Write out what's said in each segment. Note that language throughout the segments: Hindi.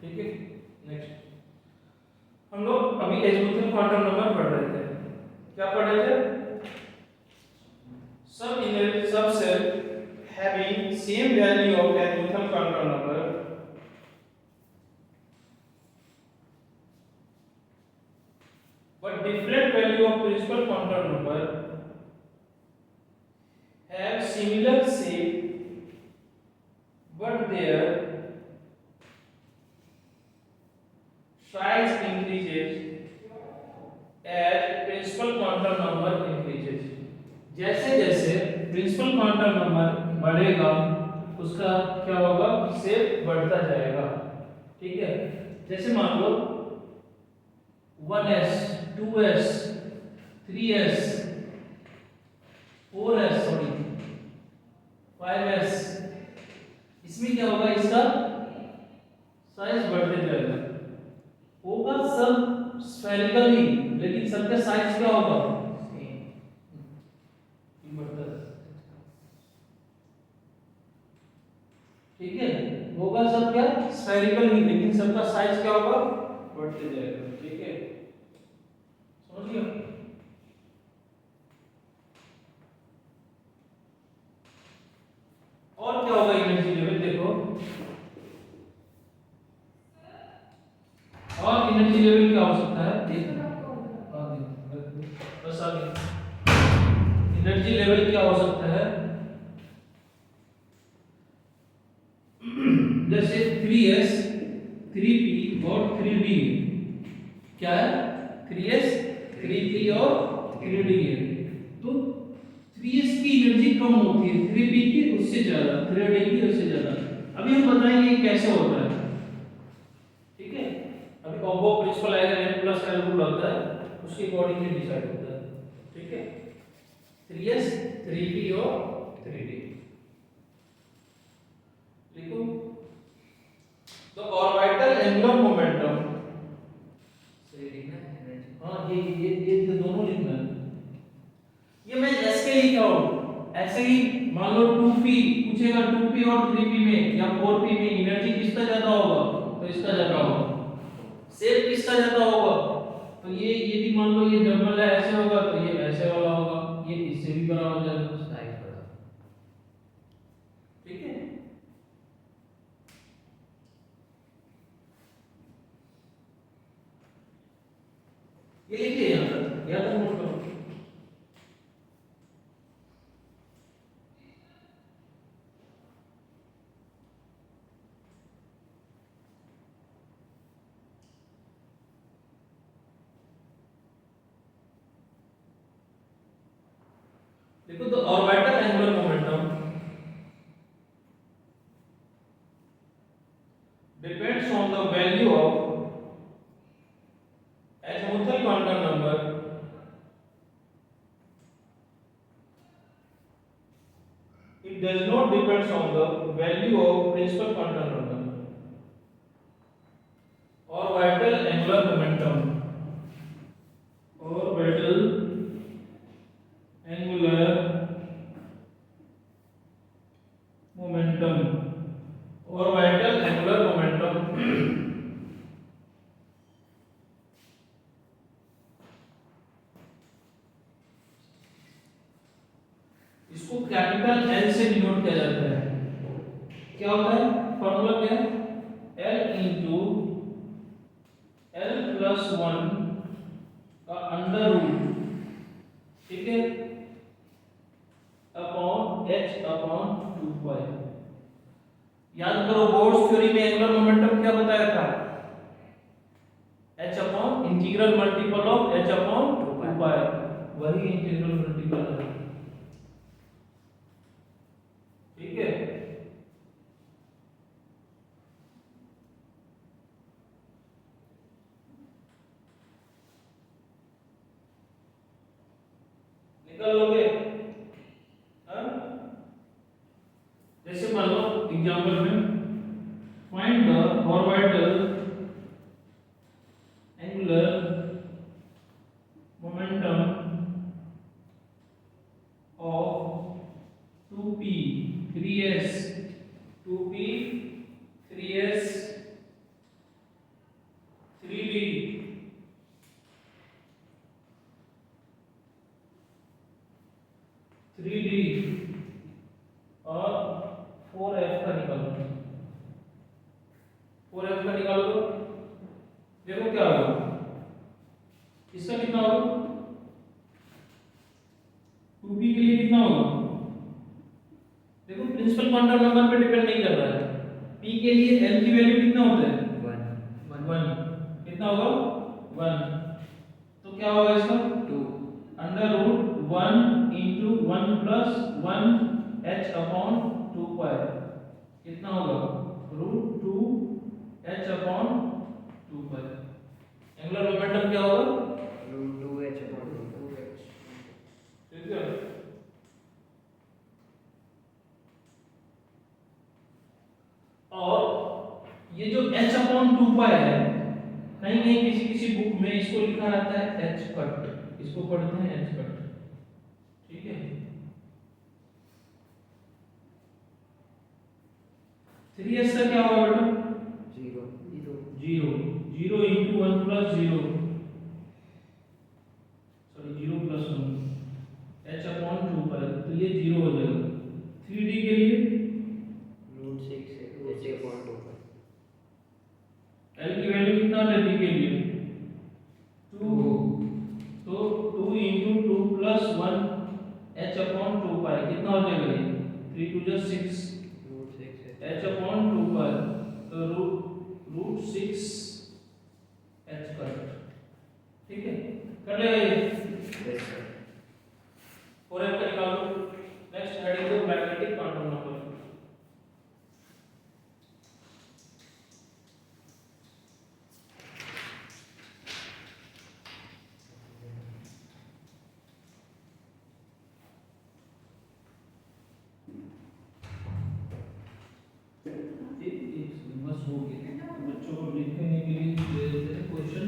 ठीक है। नेक्स्ट हम लोग अभी एजीमुथल क्वांटम नंबर पढ़ रहे थे। क्या पढ़ रहे थे? सब cell having same value of azimuthal quantum number but different value of principal quantum number have similar shape but their size increases as principal quantum number increases। जैसे जैसे प्रिंसिपल क्वांटम नंबर बढ़ेगा उसका क्या होगा? शेप बढ़ता जाएगा। ठीक है। जैसे मान लो 1s 2s 3s 4s sorry 5s, इसमें क्या होगा? इसका साइज बढ़ते जाएगा। होगा सब स्फेरिकल ही, लेकिन सबका साइज क्या होगा? ठीक है। होगा सब क्या? स्फेरिकल ही, लेकिन सबका साइज क्या होगा? बढ़ते जाएगा। ठीक है, समझ लिया? और क्या होगा एनर्जी लेवल? देखो और एनर्जी लेवल क्या हो सकता है? बस आगे एनर्जी लेवल क्या हो सकता है? जैसे 3s 3p और 3d क्या है? 3s 3p और 3d है। तो 3s की एनर्जी कम होती है 3p की उससे ज्यादा, 3d की उससे ज्यादा। अभी हम बताएंगे कैसे होता है। ठीक है, अभी कॉम्बो प्रिंसिपल आएगा, n प्लस l रूल होता है, उसके अकॉर्डिंग ये डिसाइड होता है। ठीक है, 3s 3p और 3d लिखो। तो ऑर्बिटल एंगुलर मोमेंटम सही लिखना है। हाँ, ये दोनों लिखना है। ये मैं ऐसे ही लिखा हूं, ऐसे ही मान लो 2p पूछेगा, 2p और 3p में या 4p में एनर्जी किसका ज्यादा होगा? तो इसका ज्यादा होगा। शेप किसका ज्यादा होगा? तो ये भी मान लो ये डबल है, ऐसे होगा तो ये ऐसे वाला होगा, ये इससे भी बड़ा हो जाएगा, साइज बड़ा। ठीक है, ये लिखिए यहां तक नोट करो। देखो, तो orbital angular momentum depends on the value of azimuthal quantum number it does not depends on the value of principal quantum number। orbital angular momentum orbital angular momentum orbital angular momentum इसको कैपिटल एल से डिनोट किया जाता है। क्या होता है? फॉर्मूला क्या है? L इंटू L+1 का अंडर रूट, ठीक है, अपॉन h अपॉन 2 याद करो बोर्ड्स थ्योरी में एंगुलर मोमेंटम क्या बताया था? h upon integral multiple of h upon 2 वही इंटीग्रल मल्टीपल है। ठीक है, निकल लोगे? हाँ, जैसे मान लो एग्जांपल में find the orbital angular momentum of 2p 3s 2p 3s देखो क्या होगा, इसका कितना होगा, 2p के लिए कितना होगा, देखो प्रिंसिपल क्वांटम नंबर पे डिपेंड नहीं कर रहा है, p के लिए l की वैल्यू कितना होता है, 1 कितना होगा 1, तो क्या होगा इसका 2 under root 1 into 1 plus 1 h upon 2 pi कितना होगा root 2 h upon 2 pi, angular momentum क्या होगा रूट 2h अपॉन 2h। ठीक है। और ये जो h अपॉन 2 पाई है, कहीं कहीं किसी किसी बुक में इसको लिखा रहता है h कट, इसको पढ़ते हैं h कट, ठीक है। 3s का क्या होगा बेटा 0 0 0 into 1 plus 0 sorry 0 plus 1 h upon 2 पाई, तो ये 0 हो जाएगा। 3d के लिए रूट 6 h अपॉन 2 पाई, l की वैल्यू कितना है d के लिए 2, तो 2 into 2 plus 1 h upon 2 pi कितना हो जाएगा ये 3 2 जा 6 रूट 6 h अपॉन 2 पाई, तो रूट 6 h कट, ठीक है कर लेगा ये। Yes sir. और f का निकाल दो। नेक्स्ट हेडिंग दो मैग्नेटिक क्वांटम नंबर, बस हो गया, बच्चों को लिखने के लिए दे देते हैं क्वेश्चन।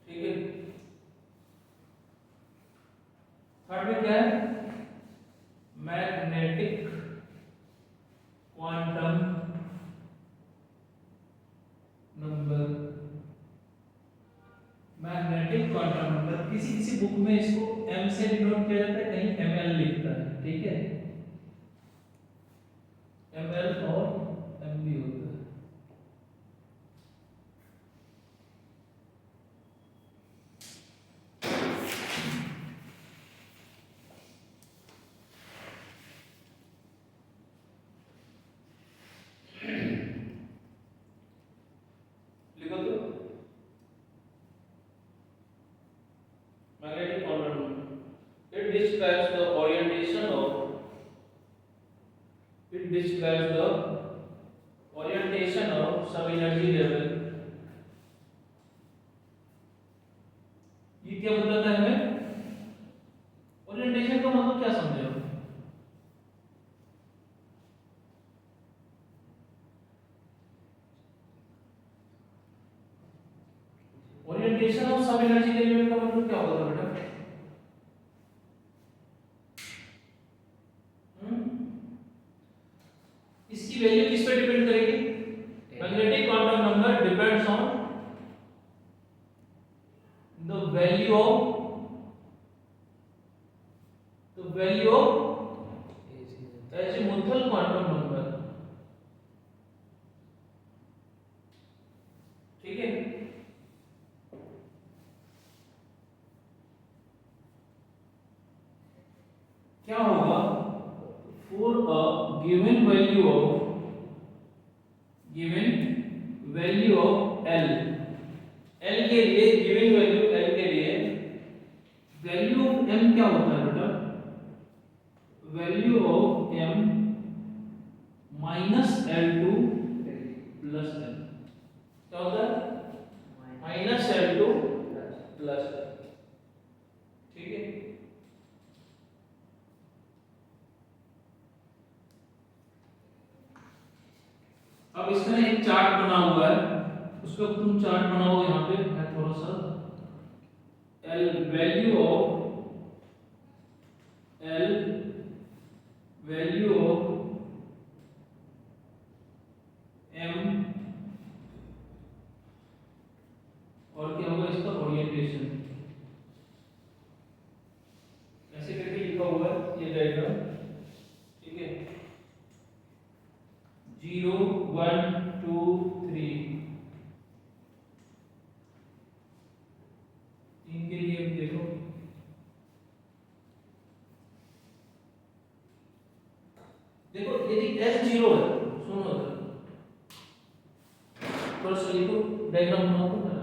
ठीक है, थर्ड में क्या है magnetic quantum number, magnetic quantum number किसी किसी बुक में इसको m से डिनोट किया जाता है, कहीं ml लिखता है, ठीक है ml और m भी होता है। लिखो तो magnetic quantum number, it describes the orientation of some energy level, ये क्या बताता है हमें, ओरिएंटेशन का मतलब क्या समझे हो, ओरिएंटेशन ऑफ सब एनर्जी एलिमेंट का मतलब क्या होगा बेटा, इसकी वैल्यू किस पे डिपेंड करेगी, magnetic quantum number depends on the value of azimuthal quantum number, ठीक है। क्या होगा for a given value of L के लिए given value L के लिए वैल्यू ऑफ m क्या होता है बेटा, value of m minus L2 plus L, क्या होता है माइनस L2 प्लस L, ठीक है। अब इसमें एक चार्ट बना हुआ है, उसका तुम चार्ट बनाओ यहाँ पे है थोड़ा सा एल वैल्यू ऑफ एम और क्या होगा इसका ओरिएंटेशन ऐसे करके लिखा हुआ है ये डायग्राम ठीक है 0 1 2 3 तीन के लिए देखो देखो यदि एल 0 है सुनो थोड़ा सा लिखो डायग्राम बनाओ